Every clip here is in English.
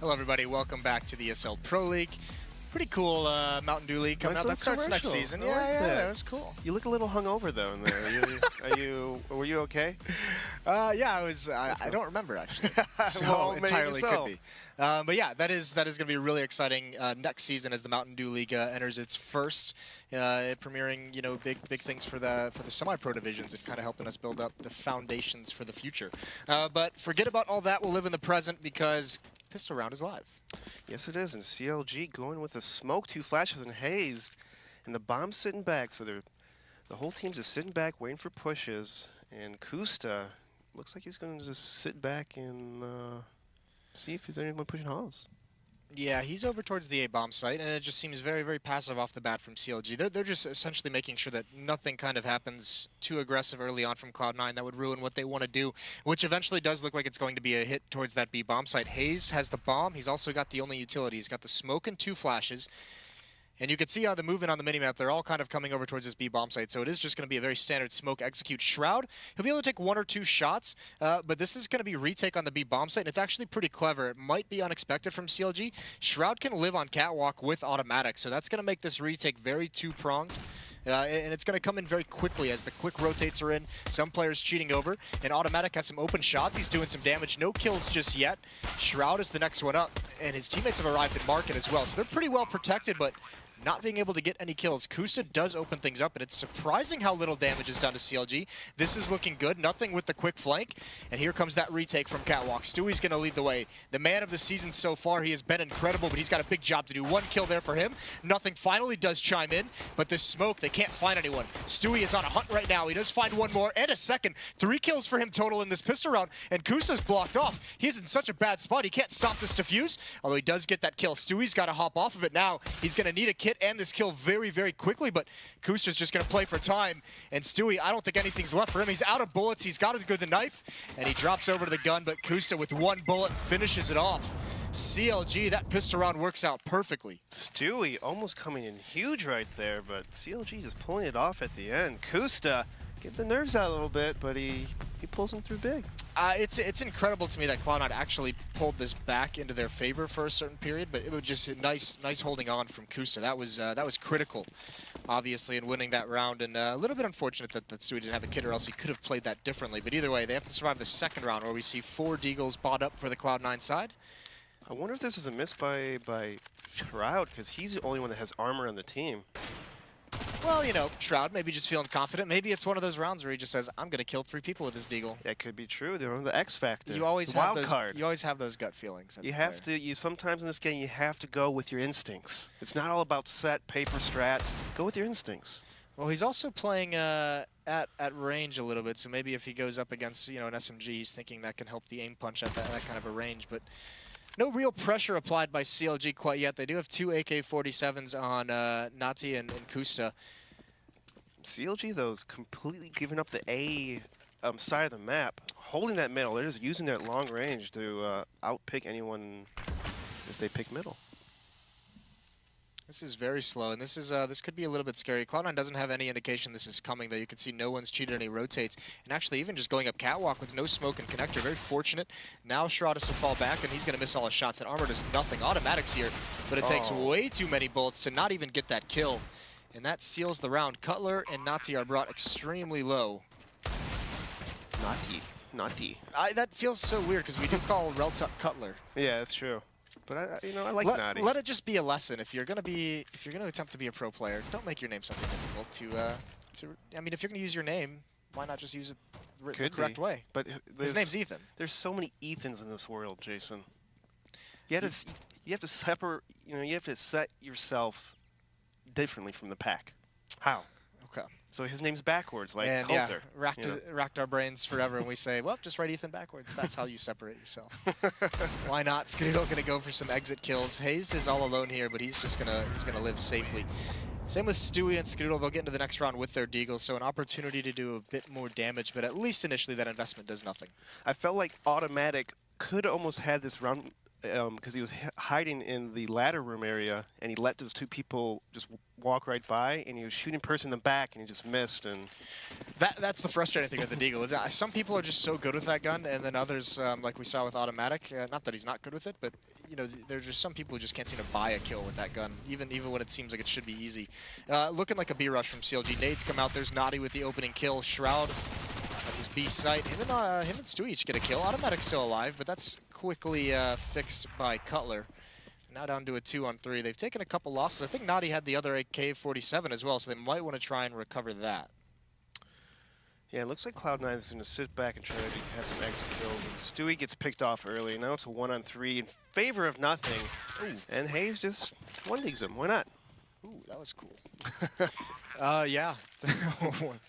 Hello everybody, welcome back to the ESL Pro League. Pretty cool Mountain Dew League coming Nice out. That starts next commercial. season. I Yeah, like yeah, that. that was cool. You look a little hungover though in there. Were you okay? Yeah, I was. I don't remember actually. So Well, maybe entirely so. could be. But yeah, that is going to be really exciting next season as the Mountain Dew League enters its first, premiering big things for the semi-pro divisions and kind of helping us build up the foundations for the future. But forget about all that. We'll live in the present because Pistol Round is live. Yes, it is. And CLG going with the smoke, 2 flashes, and Hayes, and the bomb's sitting back. So the whole team's just sitting back, waiting for pushes. And Kusta looks like he's going to just sit back and see if there's anyone pushing halls. Yeah, he's over towards the A-bomb site, and it just seems very, very passive off the bat from CLG. They're just essentially making sure that nothing kind of happens too aggressive early on from Cloud9 that would ruin what they want to do, which eventually does look like it's going to be a hit towards that B-bomb site. Hayes has the bomb. He's also got the only utility. He's got the smoke and 2 flashes. And you can see how the movement on the minimap, they're all kind of coming over towards this B-bomb site. So it is just going to be a very standard smoke execute. Shroud, he'll be able to take 1 or 2 shots, but this is going to be retake on the B-bomb site, and it's actually pretty clever. It might be unexpected from CLG. Shroud can live on catwalk with automatic, so that's going to make this retake very two-pronged. And it's going to come in very quickly as the quick rotates are in. Some players cheating over, and Automatic has some open shots. He's doing some damage. No kills just yet. Shroud is the next one up, and his teammates have arrived in market as well. So they're pretty well protected, but not being able to get any kills. Kusa does open things up, and it's surprising how little damage is done to CLG. This is looking good. Nothing with the quick flank. And here comes that retake from Catwalk. Stewie's going to lead the way. The man of the season so far. He has been incredible, but he's got a big job to do. 1 kill there for him. Nothing finally does chime in, but this smoke, they can't find anyone. Stewie is on a hunt right now. He does find 1 more and a second. 3 kills for him total in this pistol round, and Kusa's blocked off. He's in such a bad spot. He can't stop this defuse, although he does get that kill. Stewie's got to hop off of it now. He's going to need a kit and this kill very, very quickly, but Kusta's just going to play for time. And Stewie, I don't think anything's left for him. He's out of bullets. He's got to go the knife, and he drops over to the gun, but Kusta with 1 bullet finishes it off. CLG, that pistol round works out perfectly. Stewie almost coming in huge right there, but CLG just pulling it off at the end. Kusta get the nerves out a little bit, but he pulls them through big. It's incredible to me that Cloud9 actually pulled this back into their favor for a certain period, but it was just a nice holding on from Kusta. That was critical, obviously, in winning that round, and a little bit unfortunate that Stewie didn't have a kit, or else he could have played that differently. But either way, they have to survive the second round, where we see 4 Deagles bought up for the Cloud9 side. I wonder if this is a miss by Shroud, because he's the only one that has armor on the team. Well, you know, Shroud maybe just feeling confident. Maybe it's one of those rounds where he just says, "I'm going to kill 3 people with this Deagle." That could be true. They're on the X factor. You always the have wild those. card. You always have those gut feelings. You have to. You sometimes in this game you have to go with your instincts. It's not all about set paper strats. Go with your instincts. Well, he's also playing at range a little bit, so maybe if he goes up against an SMG, he's thinking that can help the aim punch at that kind of a range. But no real pressure applied by CLG quite yet. They do have 2 AK-47s on Nati and Kusta. CLG, though, is completely giving up the A side of the map. Holding that middle, they're just using their long range to outpick anyone if they pick middle. This is very slow, and this could be a little bit scary. Cloud9 doesn't have any indication this is coming, though. You can see no one's cheated any rotates. And actually, even just going up catwalk with no smoke and connector, very fortunate. Now Shroud has to fall back, and he's going to miss all his shots. And Armor does nothing. Automatics here, but it takes way too many bullets to not even get that kill. And that seals the round. Cutler and Nazi are brought extremely low. Nati. That feels so weird, because we do call Reltup Cutler. Yeah, that's true. But I like Nati. Let it just be a lesson. If you're gonna attempt to be a pro player, don't make your name something difficult. I mean, if you're gonna use your name, why not just use it the correct way? But his name's Ethan. There's so many Ethans in this world, Jason. You have to separate. You have to set yourself differently from the pack. How? Okay. So his name's backwards, like and Coulter. Yeah, racked our brains forever, and we say, well, just write Ethan backwards. That's how you separate yourself. Why not? Skadoodle gonna go for some exit kills. Hazed is all alone here, but he's gonna live safely. Same with Stewie and Skadoodle. They'll get into the next round with their Deagles, so an opportunity to do a bit more damage, but at least initially that investment does nothing. I felt like Automatic could almost had this round because he was hiding in the ladder room area, and he let those 2 people just walk right by, and he was shooting person in the back, and he just missed. And that's the frustrating thing with the Deagle. Is that some people are just so good with that gun, and then others, like we saw with Automatic, not that he's not good with it, but you know, there's just some people who just can't seem to buy a kill with that gun, even when it seems like it should be easy. Looking like a B rush from CLG. Nades come out. There's Naughty with the opening kill. Shroud at his B site. Him and Stu each get a kill. Automatic's still alive, but that's quickly fixed by Cutler. Now down to a 2-on-3. They've taken a couple losses. I think Naughty had the other AK-47 as well, so they might want to try and recover that. Yeah, it looks like Cloud9 is going to sit back and try to have some exit kills. And Stewie gets picked off early. Now it's a 1-on-3 in favor of nothing. Ooh. And Hayes just one-digs him. Why not? Ooh, that was cool. Yeah.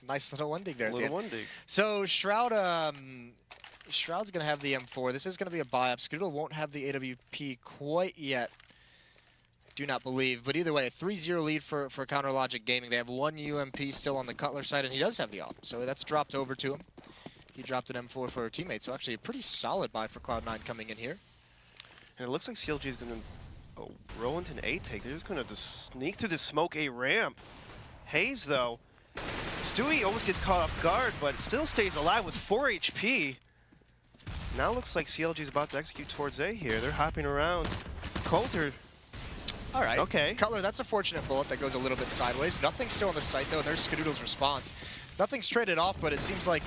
Nice little one-dig there. Little one-dig. So Shroud, Shroud's going to have the M4. This is going to be a buy-up. Skadoodle won't have the AWP quite yet. Do not believe, but either way, a 3-0 lead for Counter Logic Gaming. They have one UMP still on the Cutler side, and he does have the AWP, so that's dropped over to him. He dropped an M4 for a teammate, so actually a pretty solid buy for Cloud9 coming in here. And it looks like CLG is going to roll into an A take. They're just going to just sneak through the smoke A ramp. Hayes, though, Stewie almost gets caught off guard, but still stays alive with 4 HP. Now looks like CLG is about to execute towards A here. They're hopping around. Coulter. All right. Okay. Cutler, that's a fortunate bullet that goes a little bit sideways. Nothing's still on the site, though, and there's Skadoodle's response. Nothing's traded off, but it seems like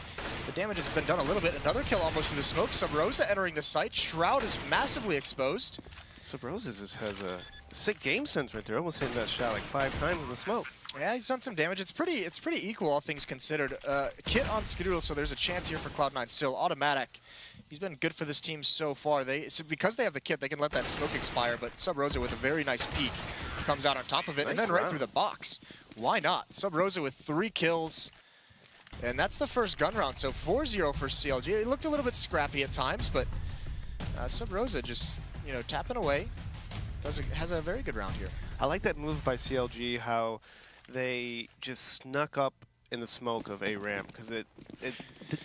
the damage has been done a little bit. Another kill almost through the smoke. Sub Rosa entering the site. Shroud is massively exposed. Sub Rosa just has a sick game sense right there. Almost hitting that shot like 5 times in the smoke. Yeah, he's done some damage. It's pretty equal, all things considered. Kit on Skadoodle, so there's a chance here for Cloud9 still. Automatic. He's been good for this team so far. Because they have the kit, they can let that smoke expire, but Sub Rosa with a very nice peek comes out on top of it, and then right through the box. Why not? Sub Rosa with 3 kills, and that's the first gun round, so 4-0 for CLG. It looked a little bit scrappy at times, but Sub Rosa just, you know, tapping away. Has a very good round here. I like that move by CLG, how they just snuck up in the smoke of A ramp, because it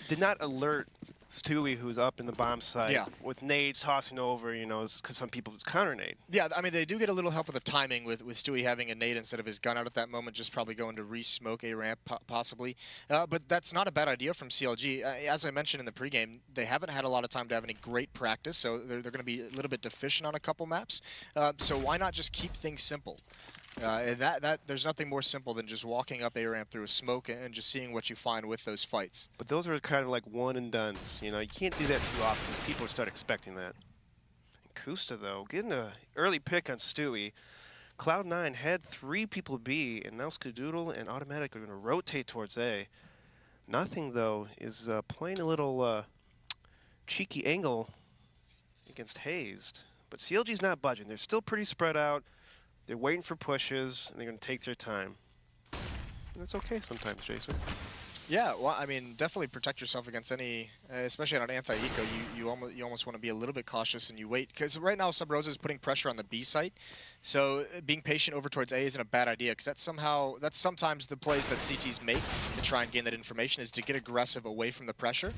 did not alert Stewie, who's up in the bomb site, with nades tossing over, you know, because some people just counter nade. Yeah, I mean, they do get a little help with the timing with Stewie having a nade instead of his gun out at that moment, just probably going to re-smoke A ramp, possibly. But that's not a bad idea from CLG. As I mentioned in the pregame, they haven't had a lot of time to have any great practice, so they're going to be a little bit deficient on a couple maps. So why not just keep things simple? There's nothing more simple than just walking up A ramp through a smoke and just seeing what you find with those fights. But those are kind of like one and dones. You know, you can't do that too often. People start expecting that. And Kusta, though, getting an early pick on Stewie. Cloud9 had 3 people B, and now Skadoodle and Automatic are going to rotate towards A. Nothing, though, is playing a little cheeky angle against Hayes. But CLG's not budging. They're still pretty spread out. They're waiting for pushes, and they're going to take their time. And that's okay sometimes, Jason. Yeah, well, I mean, definitely protect yourself against any, especially on an anti-eco. You almost want to be a little bit cautious and you wait, because right now Sub Rosa is putting pressure on the B site. So being patient over towards A isn't a bad idea, because that's sometimes the plays that CTs make to try and gain that information, is to get aggressive away from the pressure.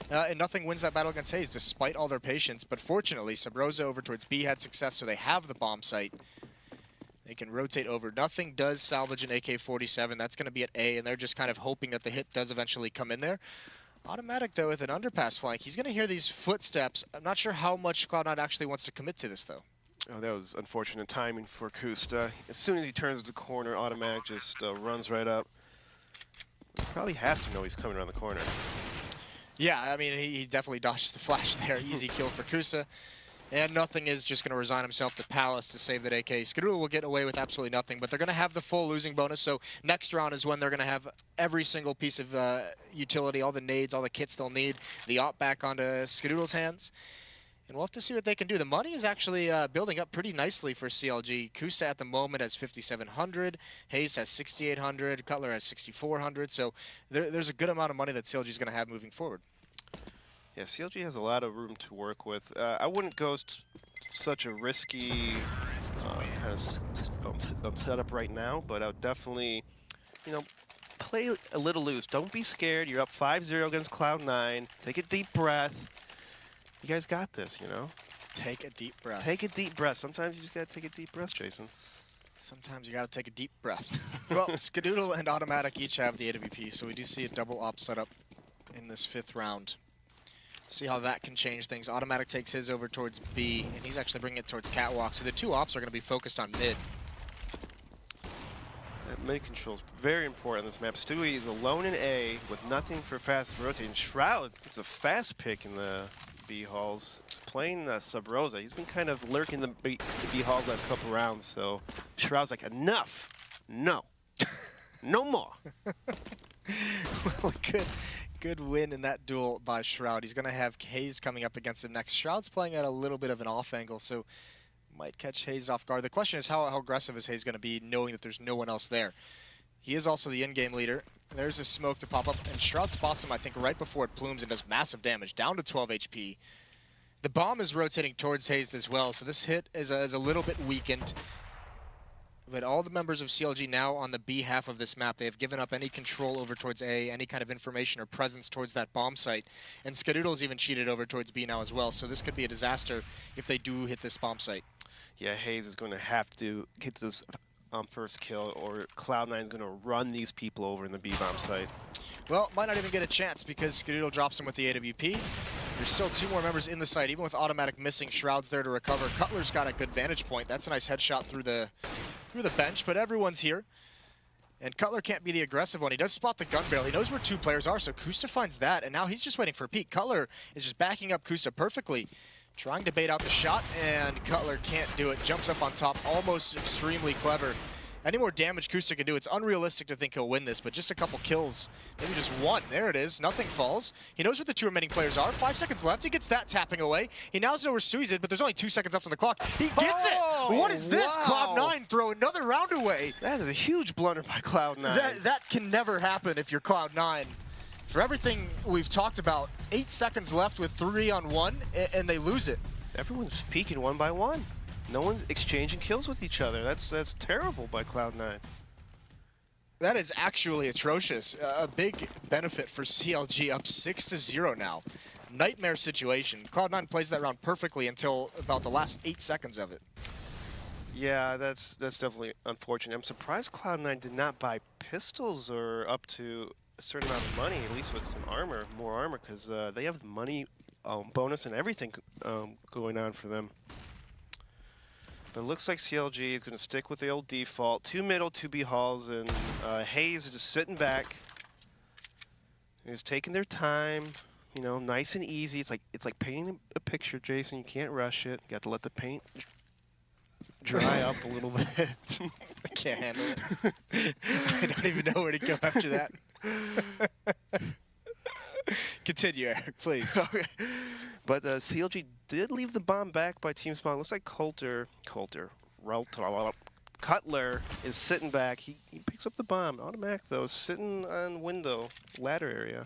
And nothing wins that battle against Hayes, despite all their patience. But fortunately, Sub Rosa over towards B had success, so they have the bomb site. They can rotate over. Nothing does salvage an AK-47. That's going to be at A, and they're just kind of hoping that the hit does eventually come in there. Automatic, though, with an underpass flank. He's going to hear these footsteps. I'm not sure how much Cloud9 actually wants to commit to this, though. Oh, that was unfortunate timing for Kusta. As soon as he turns the corner, Automatic just runs right up. He probably has to know he's coming around the corner. Yeah, I mean, he definitely dodges the flash there. Easy kill for Kusta. And Nothing is just going to resign himself to Palace to save that AK. Skadoodle will get away with absolutely nothing, but they're going to have the full losing bonus, so next round is when they're going to have every single piece of utility, all the nades, all the kits they'll need, the op back onto Skadoodle's hands. And we'll have to see what they can do. The money is actually building up pretty nicely for CLG. Kusta at the moment has 5,700. Hayes has 6,800. Cutler has 6,400. So there's a good amount of money that CLG is going to have moving forward. Yeah, CLG has a lot of room to work with. I wouldn't go such a risky kind of setup right now, but I would definitely, you know, play a little loose. Don't be scared. You're up 5-0 against Cloud9. Take a deep breath. You guys got this, you know? Take a deep breath. Take a deep breath. Sometimes you just got to take a deep breath, Jason. Sometimes you got to take a deep breath. Well, Skadoodle and Automatic each have the AWP, so we do see a double op setup in this 5th round. See how that can change things. Automatic takes his over towards B, and he's actually bringing it towards Catwalk. So the two ops are going to be focused on mid. That mid control is very important on this map. Stewie is alone in A with nothing for fast rotating. Shroud gets a fast pick in the B halls. He's playing Sub Rosa. He's been kind of lurking the B halls last couple rounds. So Shroud's like, enough. No. No more. Well, good win in that duel by Shroud. He's going to have Hayes coming up against him next. Shroud's playing at a little bit of an off angle, so might catch Hayes off guard. The question is how aggressive is Hayes going to be knowing that there's no one else there? He is also the in-game leader. There's a smoke to pop up, and Shroud spots him, I think, right before it plumes and does massive damage, down to 12 HP. The bomb is rotating towards Hayes as well, so this hit is a little bit weakened. But all the members of CLG now on the B half of this map, they have given up any control over towards A, any kind of information or presence towards that bomb site. And Skadoodle's even cheated over towards B now as well, so this could be a disaster if they do hit this bomb site. Yeah, Hayes is going to have to get this first kill, or Cloud9 is going to run these people over in the B bomb site. Well, might not even get a chance because Skadoodle drops him with the AWP. There's still two more members in the site, even with automatic missing. Shroud's there to recover. Cutler's got a good vantage point. That's a nice headshot through the bench, but everyone's here. And Cutler can't be the aggressive one. He does spot the gun barrel. He knows where two players are, so Kusta finds that, and now he's just waiting for Pete. Cutler is just backing up Kusta perfectly, trying to bait out the shot, and Cutler can't do it. Jumps up on top, almost extremely clever. Any more damage Kusta can do, it's unrealistic to think he'll win this, but just a couple kills, maybe just one. There it is, nothing falls. He knows where the two remaining players are. 5 seconds left, he gets that tapping away. He now knows where Stewie's in, but there's only 2 seconds left on the clock. He gets it! What is this? Wow. Cloud9 throw another round away. That is a huge blunder by Cloud9. That can never happen if you're Cloud9. For everything we've talked about, 8 seconds left with 3-on-1, and they lose it. Everyone's peeking one by one. No one's exchanging kills with each other. That's terrible by Cloud9. That is actually atrocious. A big benefit for CLG, up 6-0 now. Nightmare situation. Cloud9 plays that round perfectly until about the last 8 seconds of it. Yeah, that's definitely unfortunate. I'm surprised Cloud9 did not buy pistols or up to a certain amount of money, at least with some armor, more armor, because they have money bonus and everything going on for them. But it looks like CLG is going to stick with the old default. 2 middle, 2 B halls, and Hayes is just sitting back. He's taking their time, you know, nice and easy. It's like painting a picture, Jason. You can't rush it. You got to let the paint dry up a little bit. I can't handle it. I don't even know where to go after that. Continue, Eric, please. Okay. But CLG did leave the bomb back by Team Spawn. Looks like Cutler is sitting back. He picks up the bomb. Automatic, though, sitting on window, ladder area.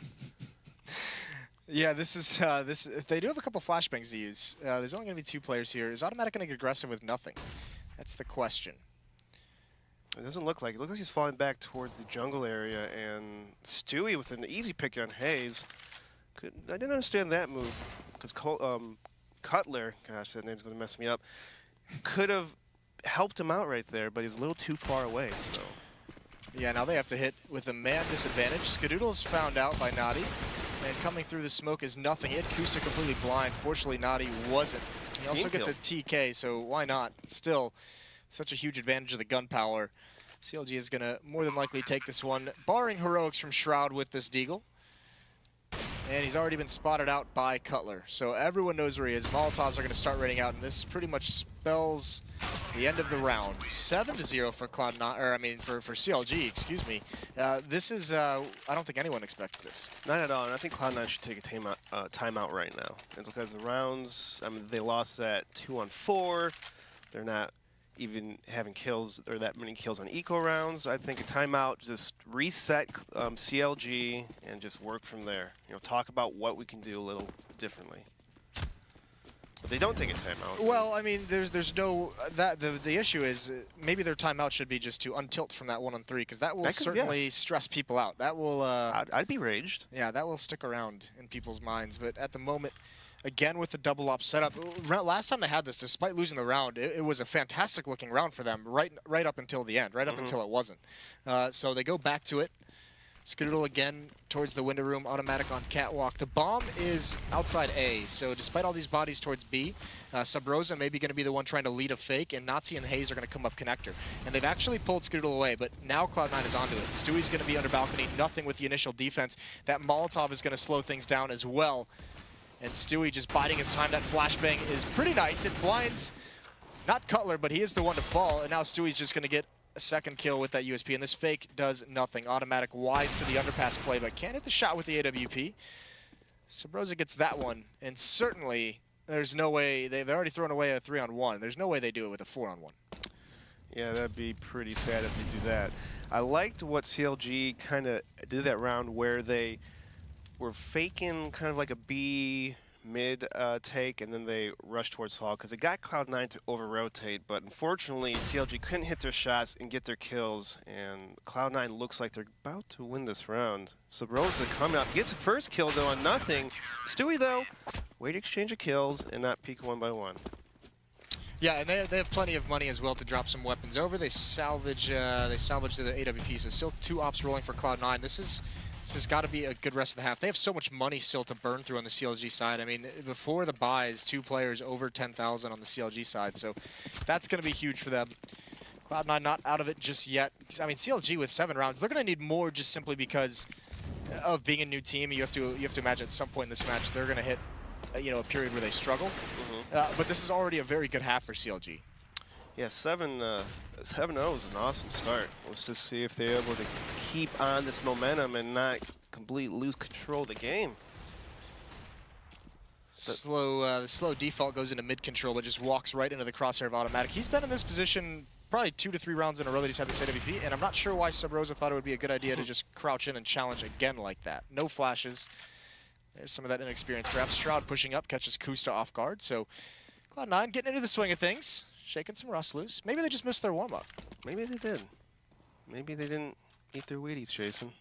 Yeah, this is they do have a couple flashbangs to use. There's only going to be 2 players here. Is Automatic going to get aggressive with nothing? That's the question. It doesn't look like it. It looks like he's falling back towards the jungle area, and Stewie with an easy pick on Hayes. I didn't understand that move, because Cutler, gosh, that name's going to mess me up, could have helped him out right there, but he was a little too far away. So. Yeah, now they have to hit with a man disadvantage. Skadoodle's found out by Nadi, and coming through the smoke is nothing. He had Kusta completely blind. Fortunately, Nadi wasn't. He also gets a TK, so why not? Still, such a huge advantage of the gun power. CLG is going to more than likely take this one, barring heroics from Shroud with this deagle. And he's already been spotted out by Cutler. So everyone knows where he is. Molotovs are going to start raining out, and this pretty much spells the end of the round. 7-0 for Cloud9, or I mean for CLG, excuse me. This is, I don't think anyone expected this. Not at all, and I think Cloud9 should take a timeout right now. It's because the rounds, I mean, they lost that 2-on-4. They're not even having kills or that many kills on eco rounds. I think a timeout, just reset CLG and just work from there. You know, talk about what we can do a little differently. But they don't take a timeout. Well, I mean, there's no the issue is maybe their timeout should be just to untilt from that 1-on-3, because that will certainly stress people out. That will I'd be raged. Yeah, that will stick around in people's minds. But at the moment, again with the double op setup, last time they had this, despite losing the round, it was a fantastic looking round for them right up until the end, right up until it wasn't. So they go back to it. Skadoodle again towards the window room, automatic on catwalk. The bomb is outside A, so despite all these bodies towards B, Sub Rosa may be going to be the one trying to lead a fake, and Nazi and Hayes are going to come up connector. And they've actually pulled Skadoodle away, but now Cloud9 is onto it. Stewie's going to be under balcony, nothing with the initial defense. That Molotov is going to slow things down as well. And Stewie just biding his time. That flashbang is pretty nice. It blinds, not Cutler, but he is the one to fall, and now Stewie's just going to get a second kill with that USP, and this fake does nothing. Automatic wise to the underpass play, but can't hit the shot with the AWP. Sabrosa gets that one, and certainly there's no way, they've already thrown away a 3-on-1. There's no way they do it with a 4-on-1. Yeah, that'd be pretty sad if they do that. I liked what CLG kind of did that round where they were faking kind of like a B mid take, and then they rushed towards Hall because it got Cloud9 to over-rotate, but unfortunately CLG couldn't hit their shots and get their kills, and Cloud9 looks like they're about to win this round. So Rosa coming out, gets the first kill though on nothing. Stewie though, way to exchange of kills and not peek one by one. Yeah, and they have plenty of money as well to drop some weapons over. They salvage the AWP, so still 2 ops rolling for Cloud9. This has got to be a good rest of the half. They have so much money still to burn through on the CLG side. I mean, before the buys, 2 players over 10,000 on the CLG side, so that's going to be huge for them. Cloud9 not out of it just yet. I mean, CLG with 7 rounds, they're going to need more just simply because of being a new team. You have to imagine at some point in this match they're going to hit a period where they struggle. But this is already a very good half for CLG. Yeah, 7-0 is an awesome start. Let's just see if they're able to keep on this momentum and not completely lose control of the game. The slow default goes into mid control, but just walks right into the crosshair of automatic. He's been in this position probably 2 to 3 rounds in a row that he's had this AWP, and I'm not sure why Sub Rosa thought it would be a good idea to just crouch in and challenge again like that. No flashes. There's some of that inexperience. Perhaps Shroud pushing up catches Kusta off guard, so Cloud9 getting into the swing of things. Shaking some rust loose. Maybe they just missed their warm-up. Maybe they did. Maybe they didn't eat their Wheaties, Jason.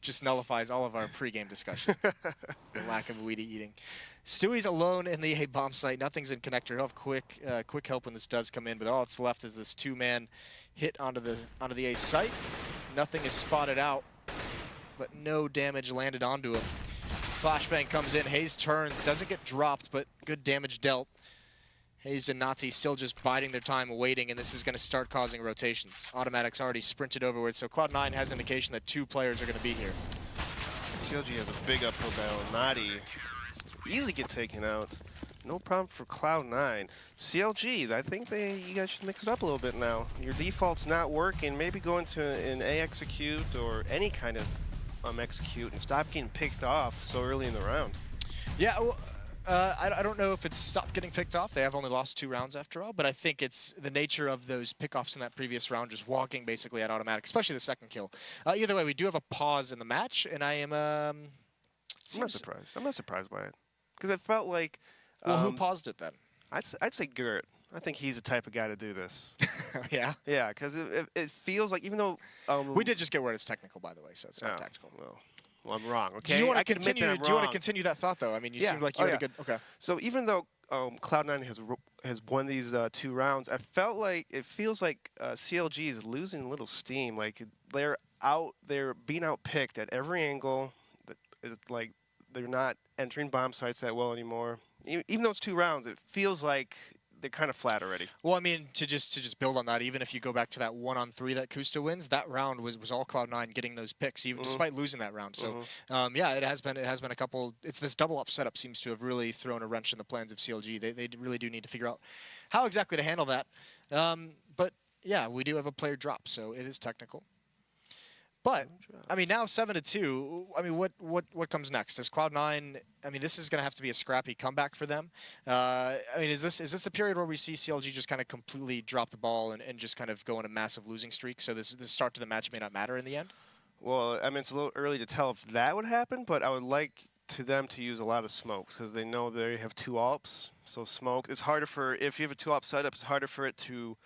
Just nullifies all of our pregame discussion. The lack of Wheatie eating. Stewie's alone in the A bomb site. Nothing's in connector. He'll have quick help when this does come in, but all that's left is this 2-man hit onto the A site. Nothing is spotted out, but no damage landed onto him. Flashbang comes in. Hayes turns, doesn't get dropped, but good damage dealt. Hayes and Nazi still just biding their time waiting, and this is going to start causing rotations. Automatic's already sprinted overward, so Cloud9 has indication that 2 players are going to be here. CLG has a big uphill battle. Nadi easily get taken out. No problem for Cloud9. CLG, I think you guys should mix it up a little bit now. Your default's not working. Maybe go into an A execute or any kind of execute and stop getting picked off so early in the round. Yeah, well, I don't know if it's stopped getting picked off. They have only lost 2 rounds after all, but I think it's the nature of those pickoffs in that previous round, just walking basically at automatic, especially the second kill. Either way, we do have a pause in the match, and I am... I'm not surprised. I'm not surprised by it. Because it felt like... Well, who paused it then? I'd say Gert. I think he's the type of guy to do this. Yeah? Yeah, because it feels like, even though... we did just get word it's technical, by the way, so it's not tactical. Well, I'm wrong, okay? Do you want to continue that thought, though? I mean, you seemed like you had a good... Okay. So even though Cloud9 has won these 2 rounds, it feels like CLG is losing a little steam. Like, they're being outpicked at every angle. Like, they're not entering bomb sites that well anymore. Even though it's 2 rounds, it feels like they're kind of flat already. Well, I mean, to just build on that, even if you go back to that 1-on-3 that Kusta wins, that round was all Cloud9 getting those picks, even despite losing that round. So, yeah, it has been a couple. It's this double up setup seems to have really thrown a wrench in the plans of CLG. They really do need to figure out how exactly to handle that. But yeah, we do have a player drop, so it is technical. But I mean, now 7-2. I mean, what comes next? Is Cloud9? I mean, this is going to have to be a scrappy comeback for them. I mean, is this the period where we see CLG just kind of completely drop the ball and just kind of go on a massive losing streak? So the start to the match may not matter in the end. Well, I mean, it's a little early to tell if that would happen, but I would like them to use a lot of smokes because they know they have 2 AWPs. So smoke. It's harder if you have a 2-AWP setup. It's harder for it to.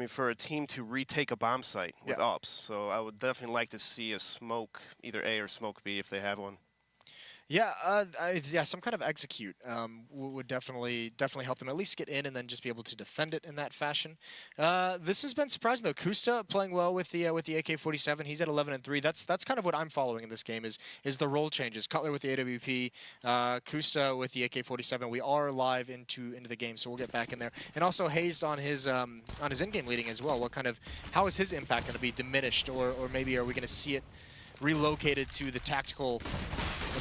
For a team to retake a bomb site with AWPs. So I would definitely like to see a smoke, either A or smoke B if they have one. Yeah, yeah, some kind of execute would definitely help them at least get in and then just be able to defend it in that fashion. This has been surprising though. Kusta playing well with the AK-47. He's at 11-3. That's kind of what I'm following in this game is the role changes. Cutler with the AWP, Kusta with the AK-47. We are live into the game, so we'll get back in there. And also Hazed on his in-game leading as well. How is his impact going to be diminished, or maybe are we going to see it relocated to the tactical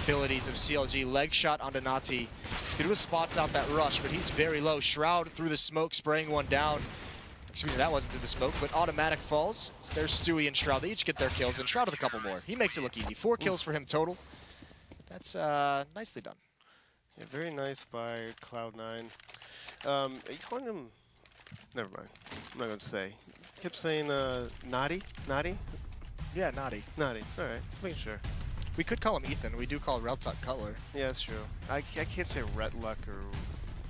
abilities of CLG? Leg shot onto Nazi. Skidoo spots out that rush, but he's very low. Shroud through the smoke, spraying one down. Excuse me, that wasn't through the smoke, but automatic falls. So there's Stewie and Shroud. They each get their kills, and Shroud with a couple more. He makes it look easy. 4 kills for him total. That's nicely done. Yeah, very nice by Cloud9. Are you calling him? Never mind. I'm not gonna say. You kept saying Naughty? Naughty? Yeah, Naughty. Naughty. All right. Just making sure. We could call him Ethan. We do call Reltuck Cutler. Yeah, that's true. I can't say Retluck or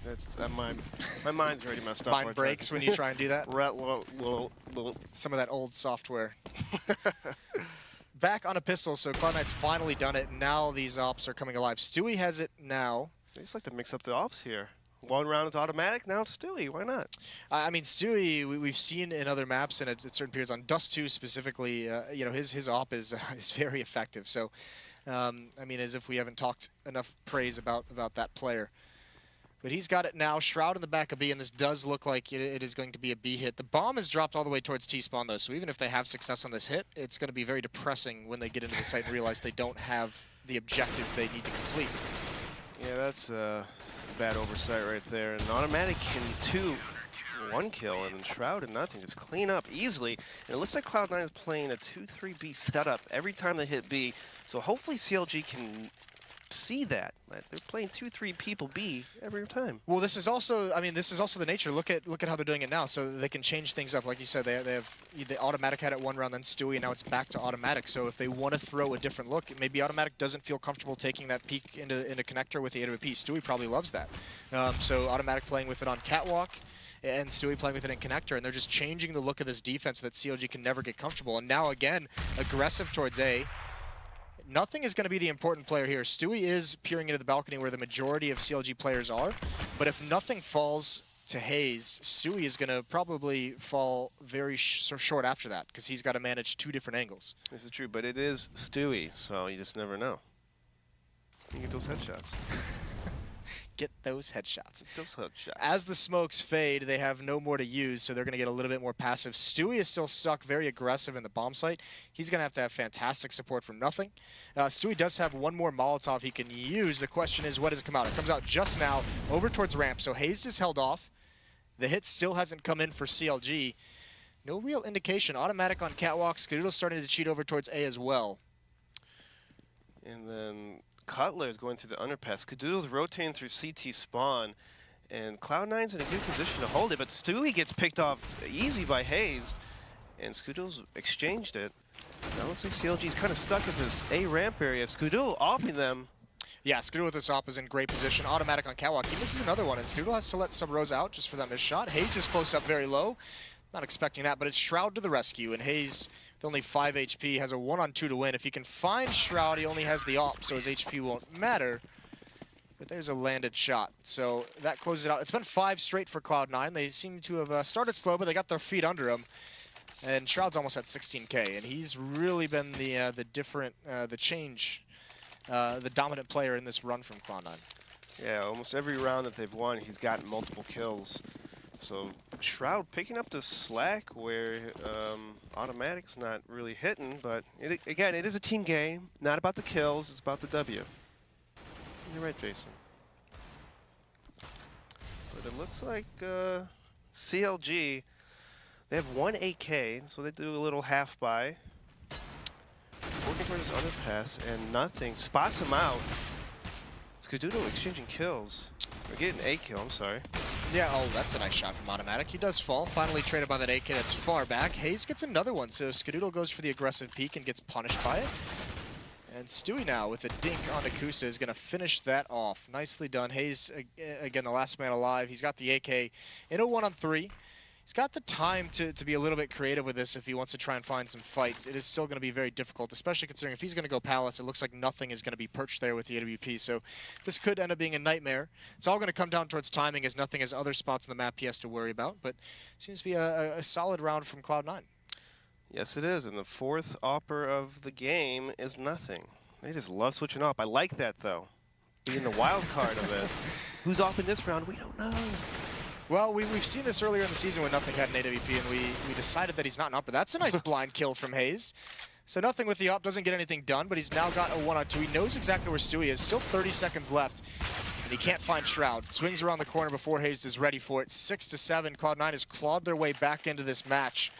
that's my mind's already messed up. Mind breaks when you try and do that. Retluck. Some of that old software. Back on a pistol, so Cloud9's finally done it. Now these ops are coming alive. Stewie has it now. They just like to mix up the ops here. One round is automatic, now it's Stewie. Why not? I mean, Stewie, we've seen in other maps and at certain periods on Dust 2 specifically, you know, his op is very effective. So, I mean, as if we haven't talked enough praise about that player. But he's got it now. Shroud in the back of B, and this does look like it is going to be a B hit. The bomb is dropped all the way towards T-spawn, though, so even if they have success on this hit, it's going to be very depressing when they get into the site and realize they don't have the objective they need to complete. Yeah, that's bad oversight right there. And automatic can 1 kill, and Shroud and nothing. Just clean up easily. And it looks like Cloud9 is playing a 2-3B setup every time they hit B. So hopefully CLG can see that. They're playing 2-3 people B every time. Well, this is also, I mean, this is also the nature. Look at how they're doing it now. So they can change things up. Like you said, they have the automatic had it 1 round, then Stewie, and now it's back to automatic. So if they want to throw a different look, maybe automatic doesn't feel comfortable taking that peek into connector with the AWP. Stewie probably loves that. So automatic playing with it on catwalk, and Stewie playing with it in connector, and they're just changing the look of this defense so that CLG can never get comfortable. And now again, aggressive towards A. Nothing is going to be the important player here. Stewie is peering into the balcony where the majority of CLG players are, but if nothing falls to Hayes, Stewie is going to probably fall very short after that because he's got to manage 2 different angles. This is true, but it is Stewie, so you just never know. You get those headshots. Get those headshots. Get those headshots. As As the smokes fade, they have no more to use, so they're going to get a little bit more passive. Stewie is still stuck very aggressive in the bomb site. He's going to have fantastic support from nothing. Stewie does have 1 more Molotov he can use. The question is, what does it come out? It comes out just now over towards ramp, so Hayes is held off. The hit still hasn't come in for CLG. No real indication. Automatic on catwalk. Skadoodle's starting to cheat over towards A as well. And then Cutler is going through the underpass. Skadoodle's rotating through CT spawn. And Cloud9's in a good position to hold it, but Stewie gets picked off easy by Hayes. And Skadoodle's exchanged it. Now it looks like CLG's kind of stuck at this A ramp area. Skadoodle offing them. Yeah, Skadoodle with this op is in great position. Automatic on catwalk. He misses another one, and Skadoodle has to let some rows out just for that missed shot. Hayes is close up very low. Not expecting that, but it's Shroud to the rescue, and Hayes, with only 5 HP, has a 1-on-2 to win. If he can find Shroud, he only has the op, so his HP won't matter. But there's a landed shot, so that closes it out. It's been 5 straight for Cloud9. They seem to have started slow, but they got their feet under them. And Shroud's almost at 16K, and he's really been the dominant player in this run from Cloud9. Yeah, almost every round that they've won, he's gotten multiple kills. So Shroud picking up the slack where Automatic's not really hitting, but again, it is a team game. Not about the kills, it's about the W. You're right, Jason. But it looks like CLG, they have 1 AK, so they do a little half buy. Working for this underpass, and nothing. Spots him out. Skadoodle exchanging kills. We're getting a kill, I'm sorry. Yeah, oh, that's a nice shot from Automatic. He does fall, finally traded by that AK that's far back. Hayes gets another one, so Skadoodle goes for the aggressive peek and gets punished by it. And Stewie now with a dink on Akusta is going to finish that off. Nicely done. Hayes, again, the last man alive. He's got the AK in a 1-on-3. he's got the time to be a little bit creative with this if he wants to try and find some fights. It is still going to be very difficult, especially considering if he's going to go Palace, it looks like nothing is going to be perched there with the AWP. So this could end up being a nightmare. It's all going to come down towards timing, as nothing has other spots on the map he has to worry about. But seems to be a solid round from Cloud9. Yes, it is. And the fourth AWPer of the game is nothing. They just love switching up. I like that, though. Being the wild card of it. Who's off in this round? We don't know. Well, we've seen this earlier in the season when Nothing had an AWP, and we decided that he's not an AWPer. That's a nice blind kill from Hayes. So Nothing with the AWP doesn't get anything done, but he's now got a 1-on-2. He knows exactly where Stewie is. Still 30 seconds left, and he can't find Shroud. Swings around the corner before Hayes is ready for it. 6-7. Cloud9 has clawed their way back into this match.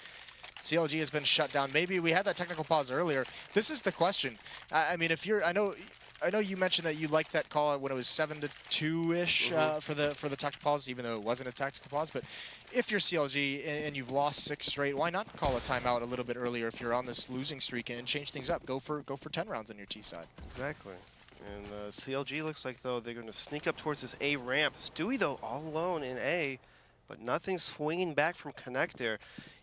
CLG has been shut down. Maybe we had that technical pause earlier. This is the question. I mean, if you're, I know you mentioned that you liked that call when it was 7-2-ish for the tactical pause, even though it wasn't a tactical pause. But if you're CLG and you've lost 6 straight, why not call a timeout a little bit earlier if you're on this losing streak and change things up? Go for 10 rounds on your T side. Exactly. And CLG looks like, though, they're going to sneak up towards this A ramp. Stewie, though, all alone in A, but nothing swinging back from Connector.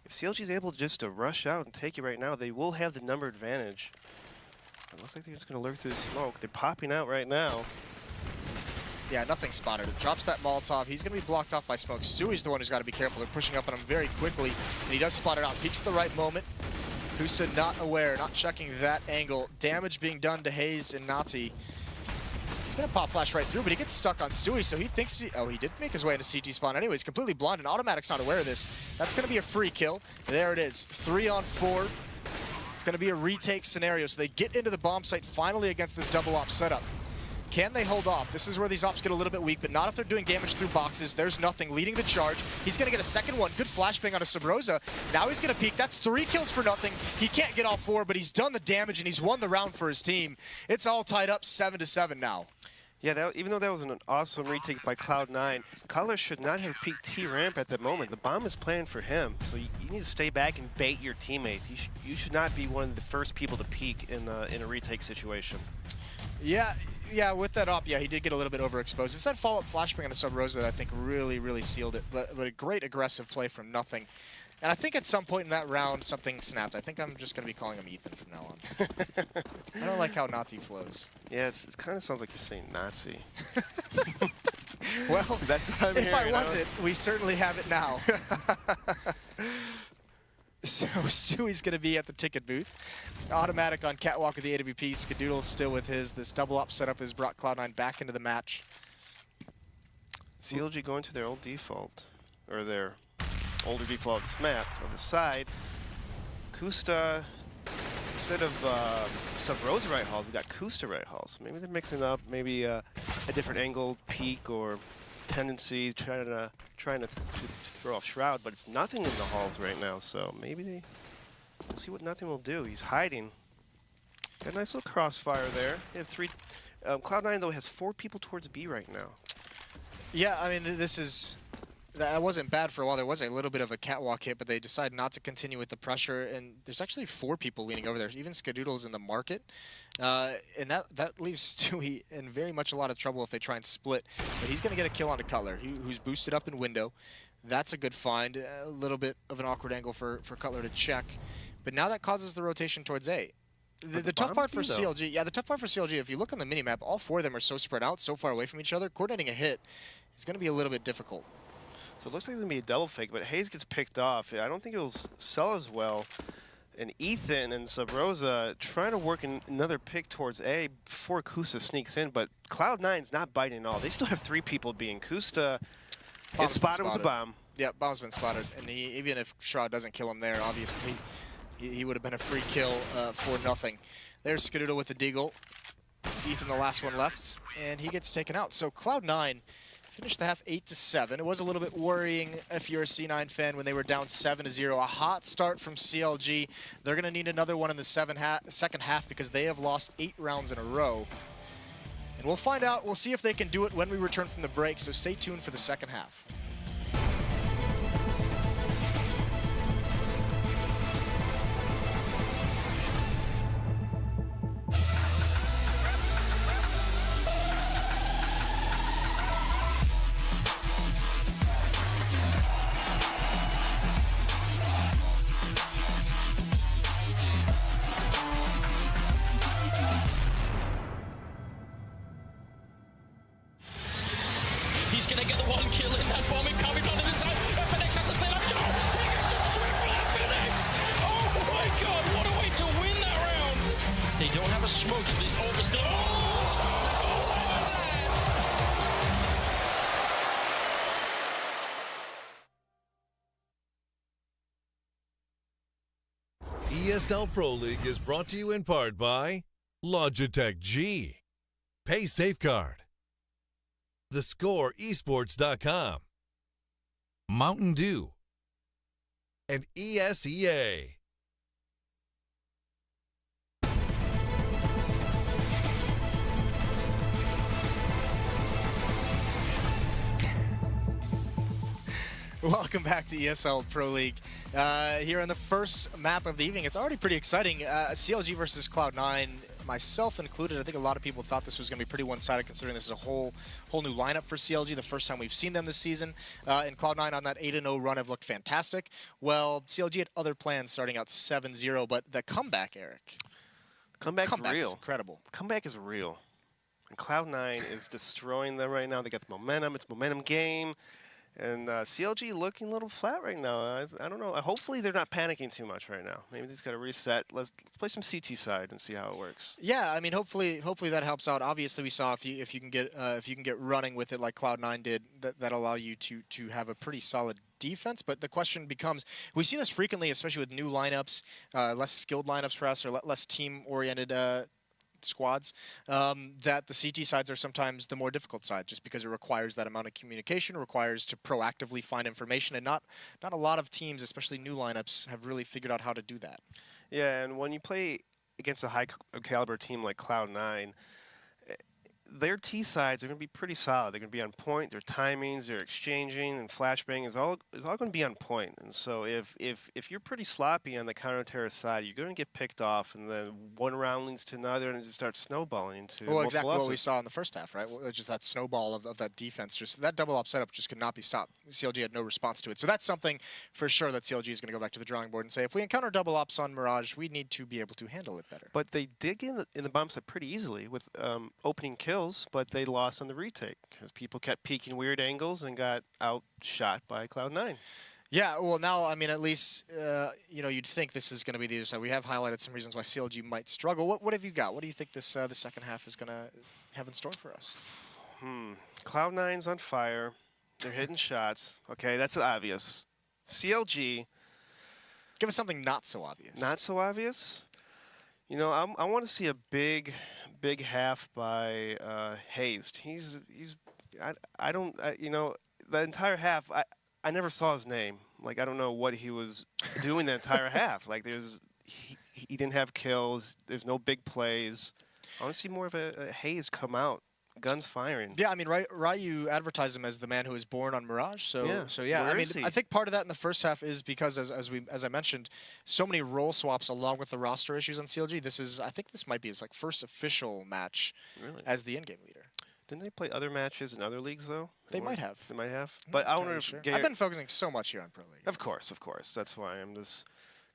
If CLG is able just to rush out and take it right now, they will have the number advantage. It looks like they're just going to lurk through the smoke. They're popping out right now. Yeah, Nothing spotted. It drops that Molotov. He's going to be blocked off by smoke. Stewie's the one who's got to be careful. They're pushing up on him very quickly, and he does spot it out. Peeks at the right moment. Kusta not aware, not checking that angle. Damage being done to Hayes and Nazi. He's going to pop flash right through, but he gets stuck on Stewie, so he thinks he did make his way into CT spawn anyway. He's completely blind, and Automatic's not aware of this. That's going to be a free kill. There it is. 3-on-4. It's going to be a retake scenario, so they get into the bomb site finally against this double op setup. Can they hold off? This is where these ops get a little bit weak, but not if they're doing damage through boxes. There's Nothing leading the charge. He's going to get a second one. Good flashbang on a Subrosa. Now he's going to peek. That's 3 kills for Nothing. He can't get all 4, but he's done the damage, and he's won the round for his team. It's all tied up 7-7 now. Yeah, even though that was an awesome retake by Cloud9, Color should not have peeked T-Ramp at that moment. The bomb is planned for him, so you need to stay back and bait your teammates. You should not be one of the first people to peek in a retake situation. Yeah, with that op, yeah, he did get a little bit overexposed. It's that follow-up flashbang on a Sub-Rosa that I think really sealed it, but a great aggressive play from Nothing. And I think at some point in that round, something snapped. I think I'm just going to be calling him Ethan from now on. I don't like how Nazi flows. Yeah, it kind of sounds like you're saying Nazi. Well, that's what I'm if hearing. I wasn't, we certainly have it now. So Stewie's going to be at the ticket booth. Automatic on Catwalk with the AWP. Skadoodle's still with his. This double up setup has brought Cloud9 back into the match. CLG going to their old default, or their older default of this map, on the side. Kusta, instead of Sub-Rosa right halls, we got Kusta right halls. Maybe they're mixing up, maybe a different angle, peak, or tendency, trying to throw off Shroud, but it's Nothing in the halls right now, so maybe we'll see what Nothing will do. He's hiding. Got a nice little crossfire there. They have 3. Cloud9, though, has 4 people towards B right now. Yeah, I mean, that wasn't bad for a while. There was a little bit of a catwalk hit, but they decided not to continue with the pressure, and there's actually 4 people leaning over there. Even Skadoodle's in the market, and that leaves Stewie in very much a lot of trouble if they try and split. But he's going to get a kill onto Cutler, who's boosted up in window. That's a good find. A little bit of an awkward angle for Cutler to check, but now that causes the rotation towards A. The tough part for CLG, yeah, the tough part for CLG, if you look on the minimap, all 4 of them are so spread out, so far away from each other, coordinating a hit is going to be a little bit difficult. So it looks like it's going to be a double fake, but Hayes gets picked off. I don't think it will sell as well. And Ethan and Sub-Rosa trying to work another pick towards A before Kusta sneaks in, but Cloud9's not biting at all. They still have 3 people being. Kusta is spotted with a bomb. Yeah, bomb's been spotted, and even if Shroud doesn't kill him there, obviously, he would have been a free kill for Nothing. There's Skadoodle with the deagle. Ethan, the last one left, and he gets taken out. So Cloud9 finished the half 8-7. It was a little bit worrying if you're a C9 fan when they were down 7-0. A hot start from CLG. They're going to need another one in the second half because they have lost 8 rounds in a row. And we'll find out. We'll see if they can do it when we return from the break, so stay tuned for the second half. He's going to get the one kill in that bomb. It can't be done in the zone. FNX has to stay up. Oh, he gets the triple FNX. Oh my God, what a way to win that round. They don't have a smoke, so this over still. ESL Pro League is brought to you in part by Logitech G, Pay Safeguard, TheScoreEsports.com, Mountain Dew, and ESEA. Welcome back to ESL Pro League. Here on the first map of the evening, it's already pretty exciting. CLG versus Cloud9, myself included. I think a lot of people thought this was going to be pretty one-sided, considering this is a whole new lineup for CLG, the first time we've seen them this season. And Cloud9 on that 8-0 run have looked fantastic. Well, CLG had other plans starting out 7-0, but the comeback, Eric. Comeback's real. Is incredible. Comeback is real. And Cloud9 is destroying them right now. They got the momentum. It's a momentum game. And CLG looking a little flat right now. I don't know. Hopefully they're not panicking too much right now. Maybe they just got to reset. Let's play some CT side and see how it works. Yeah, I mean, hopefully that helps out. Obviously, we saw if you can get running with it like Cloud9 did, that'll allow you to have a pretty solid defense. But the question becomes, we see this frequently, especially with new lineups, less skilled lineups for us, or less team-oriented squads, that the CT sides are sometimes the more difficult side, just because it requires that amount of communication, requires to proactively find information, and not a lot of teams, especially new lineups, have really figured out how to do that. Yeah, and when you play against a high caliber team like Cloud9, their T sides are going to be pretty solid. They're going to be on point. Their timings, their exchanging, and flashbang is all going to be on point. And so if you're pretty sloppy on the counter-terrorist side, you're going to get picked off, and then one round leads to another, and it just starts snowballing into well, exactly losses. What we saw in the first half, right? Well, just that snowball of that defense, just that double up setup just could not be stopped. CLG had no response to it. So that's something for sure that CLG is going to go back to the drawing board and say, if we encounter double ops on Mirage, we need to be able to handle it better. But they did get in the bomb site pretty easily with opening kills, but they lost on the retake because people kept peeking weird angles and got outshot by Cloud9. Yeah, well, now, I mean, at least, you'd think this is going to be the other side. We have highlighted some reasons why CLG might struggle. What have you got? What do you think the second half is going to have in store for us? Cloud9's on fire. They're hitting shots. Okay, that's obvious. CLG. Give us something not so obvious. Not so obvious? You know, I want to see a big half by Hazed. The entire half, I never saw his name. Like, I don't know what he was doing the entire half. Like, he didn't have kills. There's no big plays. I want to see more of a Hazed come out. Guns firing. Yeah, I mean, Ryu advertised him as the man who was born on Mirage. So yeah. I mean, I think part of that in the first half is because, as I mentioned, so many role swaps along with the roster issues on CLG. I think this might be his first official match as the in-game leader. Didn't they play other matches in other leagues though? They might have. They might have. But I wonder if I've been focusing so much here on Pro League. Of course. That's why I'm just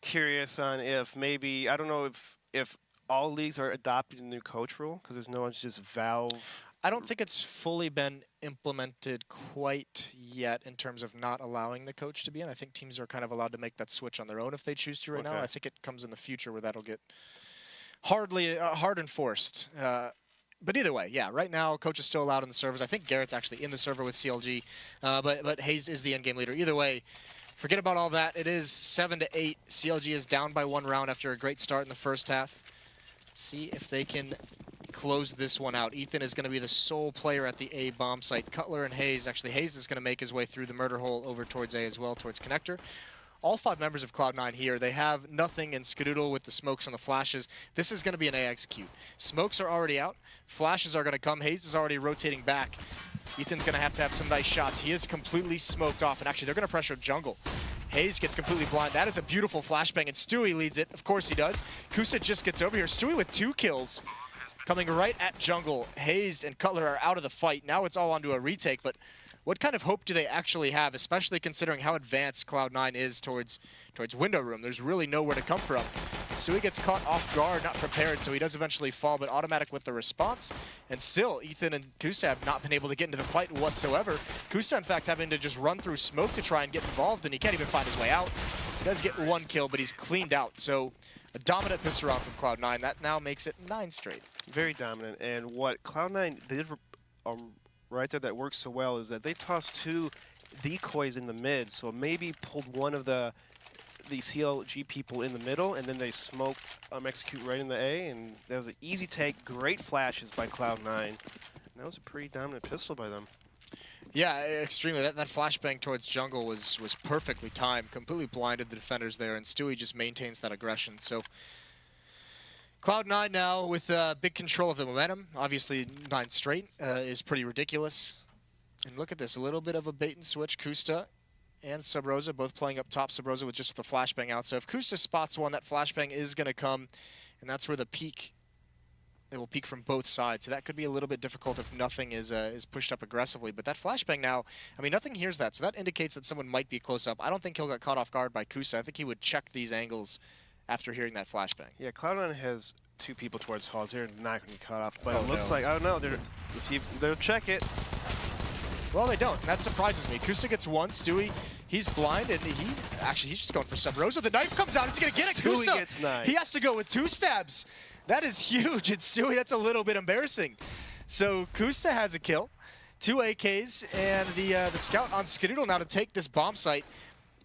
curious on if maybe, I don't know if all leagues are adopting the new coach rule, because there's no one's just Valve. I don't think it's fully been implemented quite yet in terms of not allowing the coach to be in. I think teams are kind of allowed to make that switch on their own if they choose to right now. I think it comes in the future where that'll get hard enforced. But either way, yeah, right now, coach is still allowed in the servers. I think Garrett's actually in the server with CLG, but Hayes is the in-game leader. Either way, forget about all that. It is 7-8. CLG is down by 1 round after a great start in the first half. See if they can close this one out. Ethan is going to be the sole player at the A bomb site. Cutler and Hayes, actually Hayes is going to make his way through the murder hole over towards A as well, towards Connector. All 5 members of Cloud9 here. They have nothing in Skadoodle with the smokes and the flashes. This is going to be an A execute. Smokes are already out. Flashes are going to come. Hayes is already rotating back. Ethan's going to have some nice shots. He is completely smoked off, and actually they're going to pressure jungle. Hayes gets completely blind. That is a beautiful flashbang, and Stewie leads it. Of course he does. Kusa just gets over here. Stewie with 2 kills. Coming right at jungle. Hayes and Cutler are out of the fight. Now it's all onto a retake, but what kind of hope do they actually have, especially considering how advanced Cloud9 is towards window room? There's really nowhere to come from. Stewie gets caught off guard, not prepared, so he does eventually fall, but automatic with the response. And still, Ethan and Kusta have not been able to get into the fight whatsoever. Kusta, in fact, having to just run through smoke to try and get involved, and he can't even find his way out. He does get one kill, but he's cleaned out. So a dominant pistol round from Cloud9. That now makes it 9 straight. Very dominant. And what Cloud9 did right there that works so well is that they tossed 2 decoys in the mid, so maybe pulled one of the CLG people in the middle, and then they smoked execute right in the A, and that was an easy take. Great flashes by Cloud9. And that was a pretty dominant pistol by them. Yeah, extremely. That flashbang towards jungle was perfectly timed, completely blinded the defenders there, and Stewie just maintains that aggression. So Cloud9 now with big control of the momentum. Obviously, 9 straight is pretty ridiculous. And look at this, a little bit of a bait and switch. Kusta and Subrosa both playing up top. Subrosa with just the flashbang out. So if Kusta spots one, that flashbang is going to come, and that's where the peak. It will peak from both sides, so that could be a little bit difficult if nothing is pushed up aggressively. But that flashbang now, I mean, nothing hears that, so that indicates that someone might be close up. I don't think he'll get caught off guard by Kusta. I think he would check these angles after hearing that flashbang. Yeah, Cloud9 has 2 people towards halls. They're not going to get caught off, but Oh, it looks no. like, oh no, they'll check it. Well, they don't. That surprises me. Kusta gets 1. Stewie, he's blind, and he's just going for Subrosa. The knife comes out. He's going to get it. Stewie Kusta, gets 9. he has to go with 2 stabs. That is huge. And Stewie, that's a little bit embarrassing. So Kusta has a kill, 2 AKs, and the scout on Skadoodle now to take this bomb site.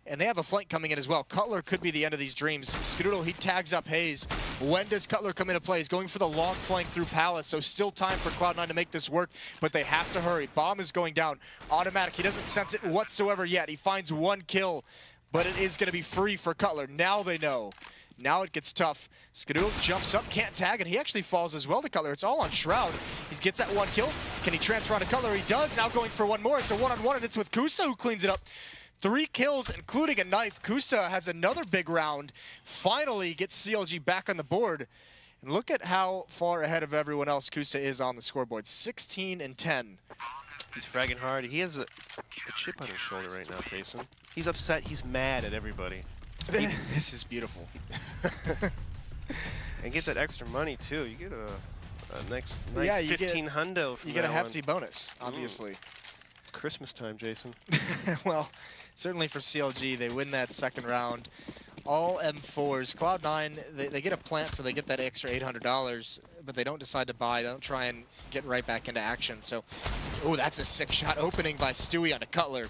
And they have a flank coming in as well. Cutler could be the end of these dreams. Skadoodle, he tags up Hayes. When does Cutler come into play? He's going for the long flank through Palace, so still time for Cloud9 to make this work, but they have to hurry. Bomb is going down. Automatic, he doesn't sense it whatsoever yet. He finds 1 kill, but it is going to be free for Cutler. Now they know. Now it gets tough. Skadoodle jumps up, can't tag, and he actually falls as well to Cutler. It's all on Shroud. He gets that 1 kill. Can he transfer on to Cutler? He does. Now going for 1 more. It's a 1-on-1, and it's with Kusta who cleans it up. 3 kills, including a knife. Kusta has another big round. Finally gets CLG back on the board. And look at how far ahead of everyone else Kusta is on the scoreboard. 16 and 10. He's fragging hard. He has a chip on his shoulder right now, Jason. He's upset. He's mad at everybody. This is beautiful. And get that extra money, too. You get a nice Yeah, you 15 hundo from You get a that hefty one. bonus, obviously. It's Christmas time, Jason. Well, certainly for CLG, they win that second round. All M4s. Cloud9, they get a plant, so they get that extra $800, but they don't decide to buy. They don't try and get right back into action. So, oh, that's a sick shot opening by Stewie on a Cutler.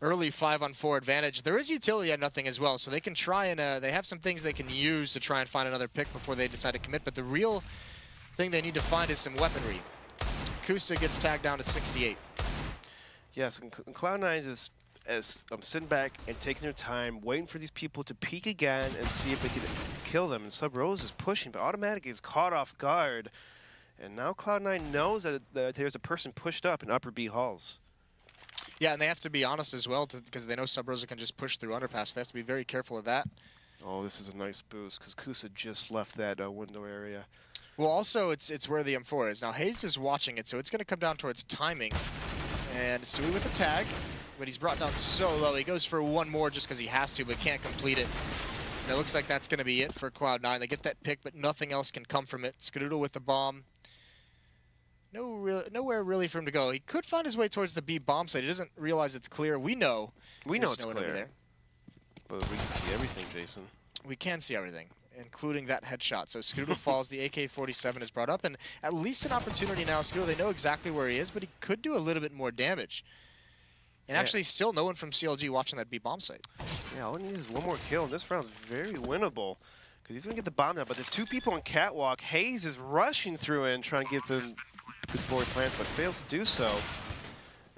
Early 5-on-4 advantage. There is utility at nothing as well, so they can try and they have some things they can use to try and find another pick before they decide to commit, but the real thing they need to find is some weaponry. Kusta gets tagged down to 68. Yes, and Cloud9 is sitting back and taking their time, waiting for these people to peek again and see if they can kill them. And Sub-Rose is pushing, but automatically is caught off guard. And now Cloud9 knows that there's a person pushed up in upper B halls. Yeah, and they have to be honest as well, because they know Sub-Rosa can just push through underpass. They have to be very careful of that. Oh, this is a nice boost, because Kusa just left that window area. Well, also, it's where the M4 is. Now, Hayes is watching it, so it's going to come down towards timing. And Stewie with the tag, but he's brought down so low. He goes for 1 more just because he has to, but can't complete it. And it looks like that's going to be it for Cloud9. They get that pick, but nothing else can come from it. Skadoodle with the bomb. Nowhere really for him to go. He could find his way towards the B bomb site. He doesn't realize it's clear. We know. We know There's it's no one over clear. there. But we can see everything, Jason. We can see everything, including that headshot. So Skadoodle falls. The AK-47 is brought up, and at least an opportunity now. Skadoodle, they know exactly where he is, but he could do a little bit more damage. And actually, still no one from CLG watching that B bomb site. Yeah, all he needs is 1 more kill, and this round's very winnable. Because he's going to get the bomb now, but there's 2 people on Catwalk. Hayes is rushing through in, trying to get the forward plants, but fails to do so.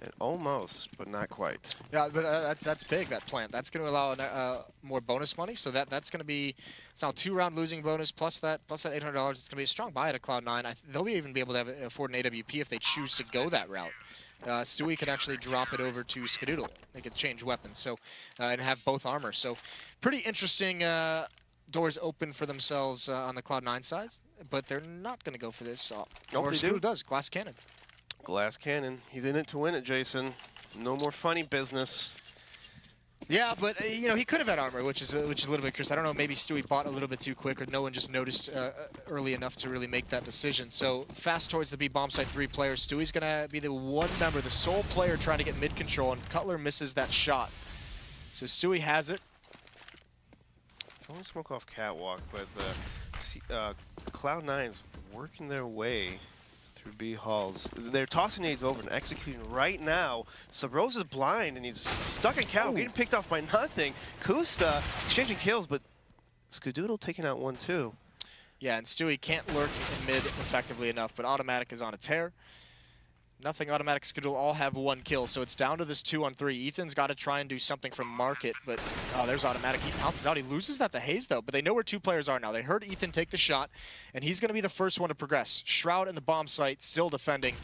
And almost, but not quite. Yeah, but that's big, that plant. That's going to allow more bonus money, so that's going to be, it's now 2-round losing bonus plus that $800. It's going to be a strong buy at Cloud9. They'll even be able to afford an AWP if they choose to go that route. Stewie can actually drop it over to Skadoodle. They can change weapons and have both armor. So pretty interesting doors open for themselves on the Cloud9 side, but they're not going to go for this. Nope, or they Skadoodle do. does, glass cannon. Glass cannon. He's in it to win it, Jason. No more funny business. Yeah, but you know, he could have had armor, which is a little bit curious. I don't know, maybe Stewie bought a little bit too quick, or no one just noticed early enough to really make that decision. So fast towards the B bomb site, 3 players. Stewie's gonna be the one member, the sole player trying to get mid control, and Cutler misses that shot. So Stewie has it. Don't smoke off catwalk, but the Cloud9's working their way through B halls. They're tossing nades over and executing right now. Subros is blind and he's stuck in catwalk, getting picked off by nothing. Kusta exchanging kills, but Skadoodle taking out 1-2. Yeah, and Stewie can't lurk in mid effectively enough, but Automatic is on a tear. Nothing Automatic, Skadoodle all have 1 kill, so it's down to this 2-on-3. Ethan's got to try and do something from Market, but there's Automatic. He bounces out. He loses that to Hayes, though, but they know where 2 players are now. They heard Ethan take the shot, and he's going to be the first one to progress. Shroud in the bomb site, still defending.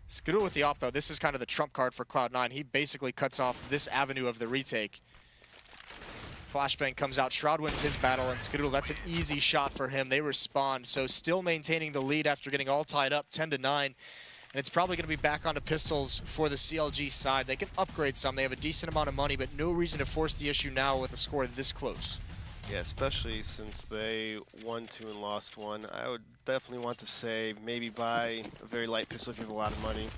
Skadoodle with the op, though. This is kind of the trump card for Cloud9. He basically cuts off this avenue of the retake. Flashbang comes out. Shroud wins his battle, and Skadoodle, that's an easy shot for him. They respond, so still maintaining the lead after getting all tied up, 10-9. And it's probably going to be back onto pistols for the CLG side. They can upgrade some. They have a decent amount of money, but no reason to force the issue now with a score this close. Yeah, especially since they won 2 and lost 1. I would definitely want to say maybe buy a very light pistol if you have a lot of money.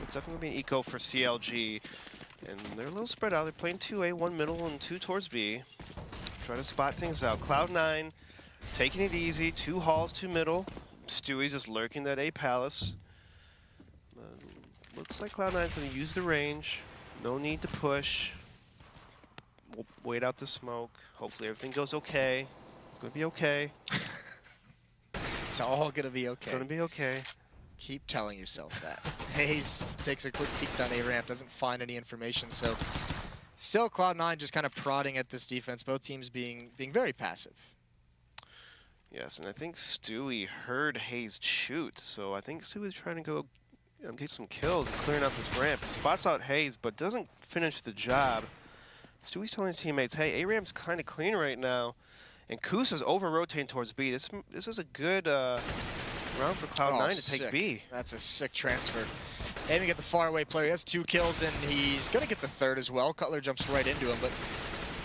It's definitely going to be an eco for CLG. And they're a little spread out. They're playing 2A, 1 middle, and 2 towards B. Try to spot things out. Cloud9 taking it easy. 2 halls, 2 middle. Stewie's just lurking that A palace. Looks like Cloud9's going to use the range. No need to push. We'll wait out the smoke. Hopefully everything goes okay. It's going to be okay. It's all going to be okay. It's going to be okay. Keep telling yourself that. Hayes takes a quick peek down A ramp, doesn't find any information, so still Cloud9 just kind of prodding at this defense, both teams being very passive. Yes, and I think Stewie heard Hayes shoot, so I think Stewie's trying to go get some kills and clearing out this ramp. He spots out Hayes, but doesn't finish the job. Stewie's telling his teammates, hey, A-ramp's kind of clean right now, and Kusa's over-rotating towards B. This is a good round for Cloud9 to take sick. B. That's a sick transfer. Aiming at the faraway player. He has 2 kills, and he's going to get the 3rd as well. Cutler jumps right into him, but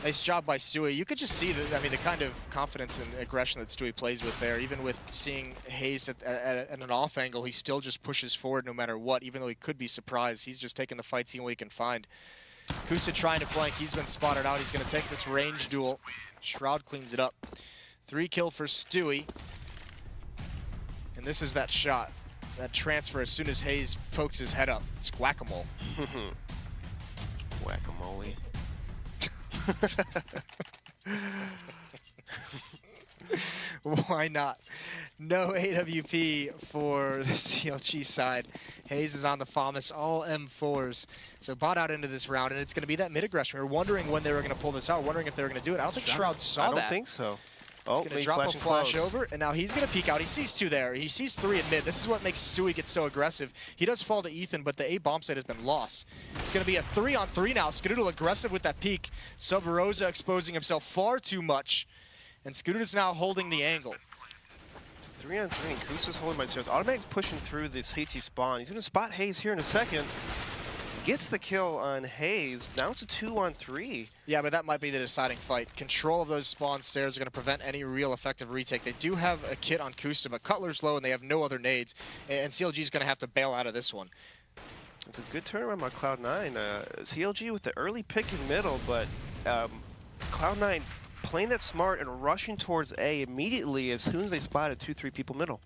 nice job by Stewie. You could just see the kind of confidence and aggression that Stewie plays with there. Even with seeing Hayes at an off angle, he still just pushes forward no matter what, even though he could be surprised. He's just taking the fight, seeing what he can find. Kusa trying to flank. He's been spotted out. He's going to take this range duel. Shroud cleans it up. 3 kill for Stewie. And this is that shot, that transfer as soon as Hayes pokes his head up. It's whack-a-mole. Whack-a-mole. Why not? No AWP for the CLG side. Hayes is on the FAMAS, all M4s. So bought out into this round, and it's going to be that mid-aggression. We were wondering when they were going to pull this out, wondering if they were going to do it. I don't think Shroud saw that. I don't think so. He's going to drop a flash over, and now he's going to peek out. He sees 2 there. He sees 3 in mid. This is what makes Stewie get so aggressive. He does fall to Ethan, but the A bomb site has been lost. It's going to be a 3-on-3 now. Skadoodle aggressive with that peek. Sub Rosa exposing himself far too much, and Skadoodle's now holding the angle. It's a 3-on-3, and Kusa's holding by stairs. Automatic's pushing through this HT spawn. He's going to spot Hayes here in a second. Gets the kill on Hayes. Now it's a 2-on-3. Yeah, but that might be the deciding fight. Control of those spawn stairs are going to prevent any real effective retake. They do have a kit on Kusta, but Cutler's low and they have no other nades. And CLG's going to have to bail out of this one. It's a good turnaround by Cloud9. CLG with the early pick in middle, but Cloud9 playing that smart and rushing towards A immediately as soon as they spotted 2-3 people middle.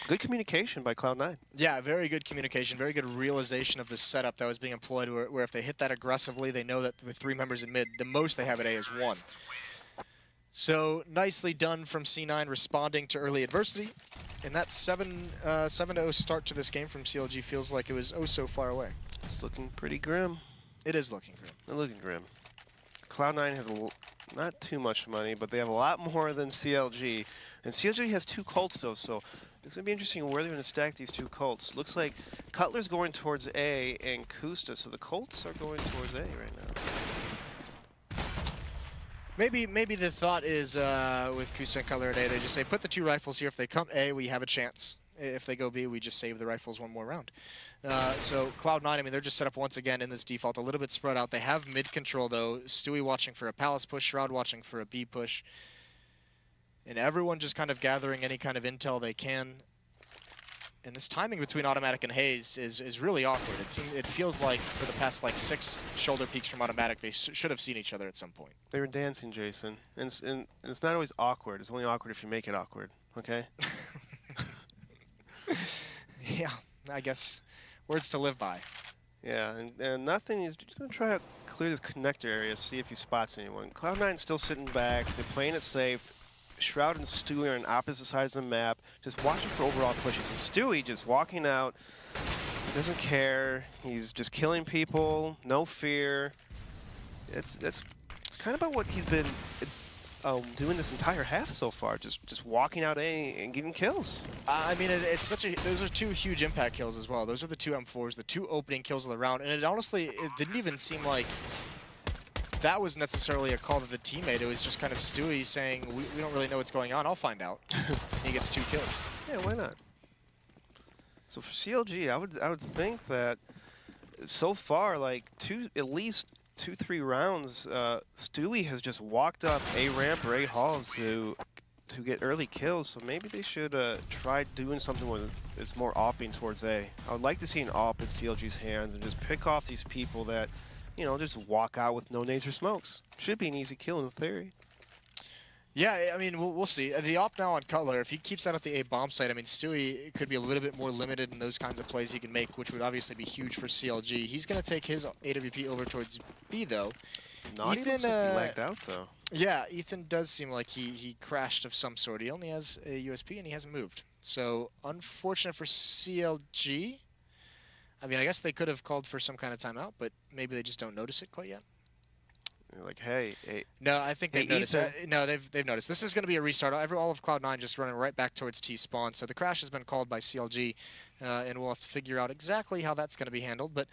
Good communication by Cloud9. Yeah, very good communication, very good realization of the setup that was being employed, where if they hit that aggressively, they know that with 3 members in mid, the most they have at A is 1. So nicely done from C9, responding to early adversity. And that 7-0 start to this game from CLG feels like it was oh so far away. It's looking pretty grim. It is looking grim. They're looking grim. Cloud9 has not too much money, but they have a lot more than CLG. And CLG has 2 Colts, though, so it's going to be interesting where they're going to stack these 2 Colts. Looks like Cutler's going towards A and Kusta, so the Colts are going towards A right now. Maybe the thought is with Kusta and Cutler at A, they just say, put the 2 rifles here. If they come A, we have a chance. If they go B, we just save the rifles one more round. So Cloud9, I mean, they're just set up once again in this default, a little bit spread out. They have mid control, though. Stewie watching for a Palace push, Shroud watching for a B push. And everyone just kind of gathering any kind of intel they can. And this timing between Automatic and Hayes is really awkward. It feels like for the past, like, 6 shoulder peeks from Automatic, they should have seen each other at some point. They were dancing, Jason. And it's not always awkward. It's only awkward if you make it awkward, okay? Yeah, I guess words to live by. Yeah, and nothing. He's just going to try to clear this connector area, see if he spots anyone. Cloud9's still sitting back. They're playing it safe. Shroud and Stewie are on opposite sides of the map, just watching for overall pushes. And Stewie just walking out, he doesn't care. He's just killing people, no fear. It's kind of about what he's been doing this entire half so far, just walking out A and getting kills. I mean, it's such a. Those are 2 huge impact kills as well. Those are the 2 M4s, the 2 opening kills of the round, and it didn't even seem like that was necessarily a call to the teammate. It was just kind of Stewie saying, we don't really know what's going on. I'll find out. He gets 2 kills. Yeah, why not? So for CLG, I would think that so far, like at least 2-3 rounds, Stewie has just walked up A ramp or A hall to get early kills. So maybe they should try doing something where it's more opping towards A. I would like to see an op in CLG's hands and just pick off these people that, you know, just walk out with no nades or smokes. Should be an easy kill in theory. Yeah, I mean, we'll see. The op now on Cutler, if he keeps that at the A bomb site, I mean, Stewie could be a little bit more limited in those kinds of plays he can make, which would obviously be huge for CLG. He's going to take his AWP over towards B, though. Naughty looks like he lagged out, though. Yeah, Ethan does seem like he crashed of some sort. He only has a USP, and he hasn't moved. So, unfortunate for CLG. I mean, I guess they could have called for some kind of timeout, but maybe they just don't notice it quite yet. You're like, hey. No, I think they've noticed. Ethan. No, they've noticed. This is going to be a restart. All of Cloud9 just running right back towards T spawn. So the crash has been called by CLG, and we'll have to figure out exactly how that's going to be handled. But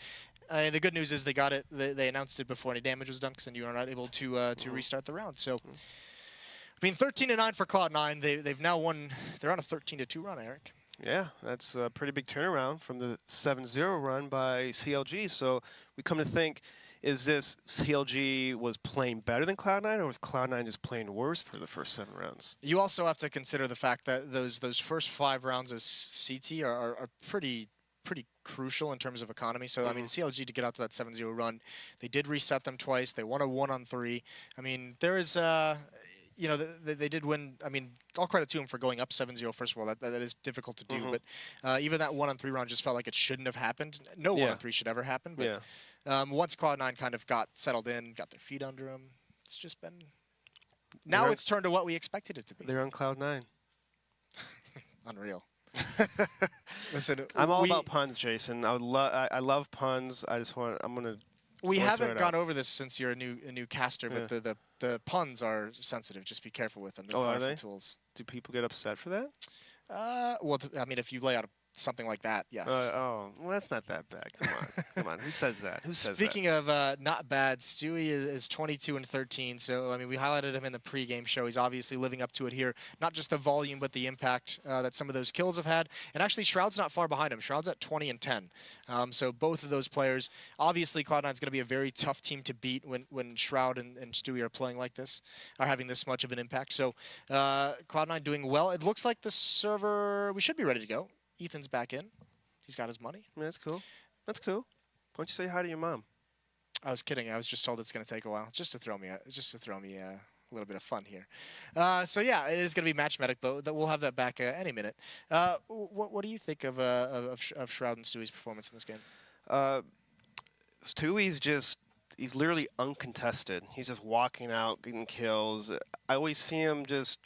the good news is they got it. They announced it before any damage was done, because then you are not able to restart the round. So, I mean, 13-9 for Cloud9. They've now won. They're on a 13-2 run, Eric. Yeah, that's a pretty big turnaround from the 7-0 run by CLG. So we come to think, is this CLG was playing better than Cloud9, or was Cloud9 just playing worse for the first 7 rounds? You also have to consider the fact that those first 5 rounds as CT are pretty crucial in terms of economy. So, I mean, CLG to get out to that 7-0 run, they did reset them twice. They won a 1-on-3. I mean, there is... you know, they did win. I mean, all credit to them for going up 7-0, first of all. That is difficult to do. But even that 1-on-3 round just felt like it shouldn't have happened. No 1-on-3 should ever happen. But once Cloud9 kind of got settled in, got their feet under them, it's just been... Now it's turned to what we expected it to be. They're on Cloud9. Unreal. Listen, I'm all about puns, Jason. I love puns. I'm gonna... We haven't gone over this since you're a new caster, but the puns are sensitive. Just be careful with them. They're powerful tools. Do people get upset for that? Well, I mean, if you lay out something like that, yes. Oh, well, that's not that bad. Come on, come on. Who says that? Who says Speaking of not bad, Stewie is 22-13. So I mean, we highlighted him in the pregame show. He's obviously living up to it here. Not just the volume, but the impact that some of those kills have had. And actually, Shroud's not far behind him. Shroud's at 20-10. So both of those players, obviously, Cloud9's going to be a very tough team to beat when Shroud and Stewie are playing like this, are having this much of an impact. So Cloud9 doing well. It looks like the server, we should be ready to go. Ethan's back in. He's got his money. Yeah, that's cool. That's cool. Why don't you say hi to your mom? I was kidding. I was just told it's going to take a while, just to throw me a little bit of fun here. So yeah, it is going to be Match Medic, but we'll have that back any minute. What do you think of Shroud and Stewie's performance in this game? Stewie's he's literally uncontested. He's just walking out, getting kills. I always see him just.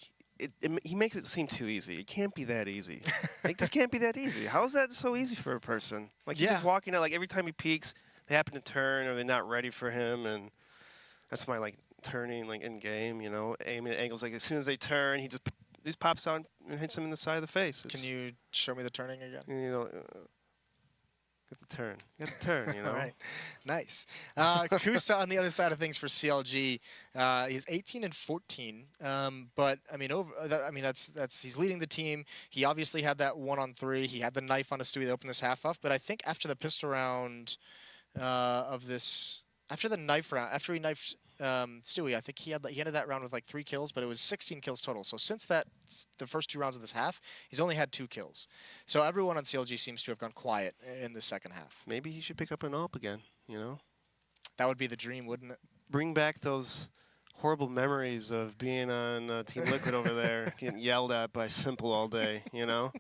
He makes it seem too easy. It can't be that easy. Like, this can't be that easy. How is that so easy for a person? Like, he's just walking out. Like, every time he peeks, they happen to turn, or they're not ready for him. And that's my, like, turning, like, in-game, you know, aiming at angles. Like, as soon as they turn, he just pops out and hits him in the side of the face. Can you show me the turning again? You know, Got the turn. Got the turn, you know? All right, nice. Kusa on the other side of things for CLG, he's 18 and 14. But I mean, that's he's leading the team. He obviously had that 1-on-3. He had the knife on a Stewie to open this half off. But I think after the pistol round of this, after the knife round, after he knifed Stewie, I think he ended that round with like 3 kills, but it was 16 kills total. So since the first 2 rounds of this half, he's only had 2 kills. So everyone on CLG seems to have gone quiet in the second half. Maybe he should pick up an AWP again, you know? That would be the dream, wouldn't it? Bring back those horrible memories of being on Team Liquid over there, getting yelled at by Simple all day, you know?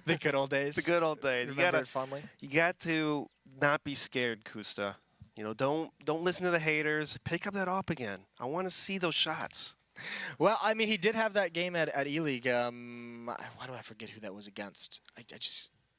The good old days. The good old days. Remember it fondly. You got to not be scared, Kusta. You know, don't listen to the haters. Pick up that AWP again. I want to see those shots. Well, I mean, he did have that game at E-League. Why do I forget who that was against?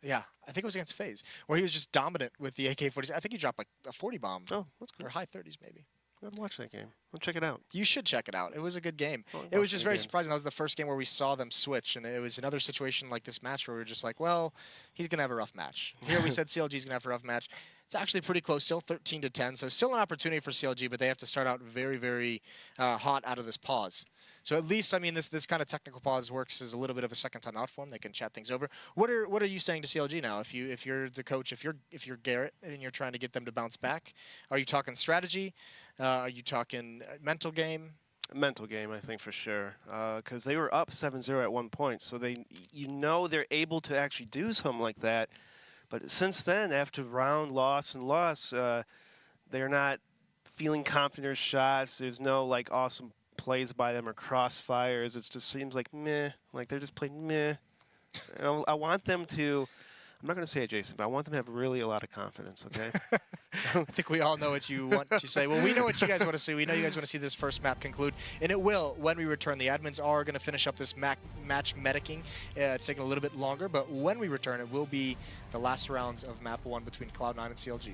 Yeah, I think it was against FaZe, where he was just dominant with the AK-40. I think he dropped like a 40 bomb. Oh, that's good. Or high 30s, maybe. I gotta watch that game. I'll check it out. You should check it out. It was a good game. Well, it was just very games. surprising. That was the first game where we saw them switch, and it was another situation like this match where we were just like, well, he's going to have a rough match. Here we said CLG's going to have a rough match. It's actually pretty close, still 13-10, so still an opportunity for CLG, but they have to start out very, very hot out of this pause. So at least, I mean, this kind of technical pause works as a little bit of a second time out for them. They can chat things over. What are you saying to CLG now? If you're the coach, if you're Garrett and you're trying to get them to bounce back, are you talking strategy? Are you talking mental game? Mental game, I think, for sure. Because they were up 7-0 at one point, so they're able to actually do something like that. But since then, after round loss and loss, they're not feeling confident in shots. There's no like awesome plays by them or crossfires. It just seems like meh, like they're just playing meh. And I want them to. I'm not going to say it, Jason, but I want them to have really a lot of confidence, okay? I think we all know what you want to say. Well, we know what you guys want to see. We know you guys want to see this first map conclude, and it will when we return. The admins are going to finish up this match medicing. It's taking a little bit longer, but when we return, it will be the last rounds of map 1 between Cloud9 and CLG.